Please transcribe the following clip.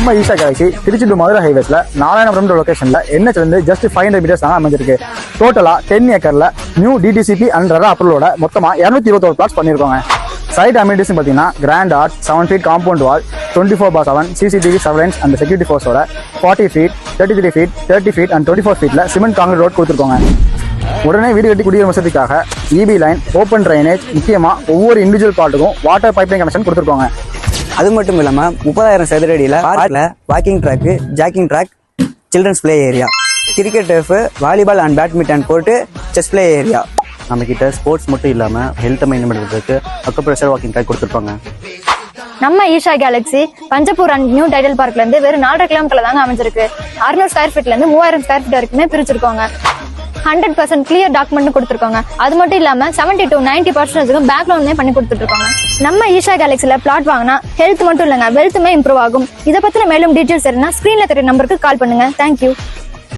நம்ம Isha Galaxy Tiruchi to Madurai ஹைவேஸ்ல 4000 லொகேஷன்ல NH வந்து ஜஸ்ட் 500 மீட்டர்ஸ் தான் அமைஞ்சிருக்கு. டோட்டலா 10 ஏக்கர்ல நியூ DTCP அண்ட் ரெரா அப்ரூவலோட மொத்தமா 221 பிளாட்ஸ் பண்ணிருக்கோங்க. சைட் அமினிட்டிஸ் பார்த்தீங்கன்னா grand art 7 feet compound wall 24/7 CCTV surveillance and security ஃபோர்ஸோட 40 feet 33 feet 30 feet அண்ட் 24 feetல சிமெண்ட் கான்கிரீட் ரோட் கொடுத்துருக்கோங்க. உடனே வீடு கட்டி குடியிருக்கும் வசதிக்காக EB லைன், ஓப்பன் ட்ரைனேஜ், முக்கியமா ஒவ்வொரு இண்டிவிஜுவல் பார்ட்டுக்கும் வாட்டர் பைப்லைன் கனெக்ஷன் கொடுத்துருக்கோங்க. அது மட்டும் இல்லாம 30,000 சதுர அடியில பார்க்ல walking track, jogging track, children's play area, cricket turf, volleyball and badminton court, chess play area. நம்ம கிட்ட ஸ்போர்ட்ஸ் மட்டும் இல்லாம ஹெல்த் மெயின்டைன் பண்றதுக்கு அக்குப்ரெஷர் வாக்கிங் ட்ராக் கொடுத்துருப்பாங்க. நம்ம Isha Galaxy Panjappur and new Tidel பார்க்ல இருந்து வெறும் 4.5 கிலோமீட்டர்ல தாங்க அமைஞ்சிருக்கு. 600 ஸ்கொயர் ஃபீட்ல இருந்து 3000 ஸ்கொயர் ஃபீட் வரைக்குமே பிரிச்சிருக்கோங்க. 100% கிளியர் டாக்குமெண்ட் கொடுத்துருக்காங்க. அது மட்டும் இல்லாம 70 to 90% பேங்க் லோனுமே பண்ணி கொடுத்துட்டு இருக்காங்க. நம்ம ஈஷா கேலக்ஸில பிளாட் வாங்கினா ஹெல்த் மட்டும் இல்லங்க, வெல்த்துமே இம்ப்ரூவ் ஆகும். இதை பத்தின மேலும் டீடைல்ஸ் இருந்தா ஸ்கிரீன்ல தெரிய நம்பருக்கு கால் பண்ணுங்க. தேங்க்யூ.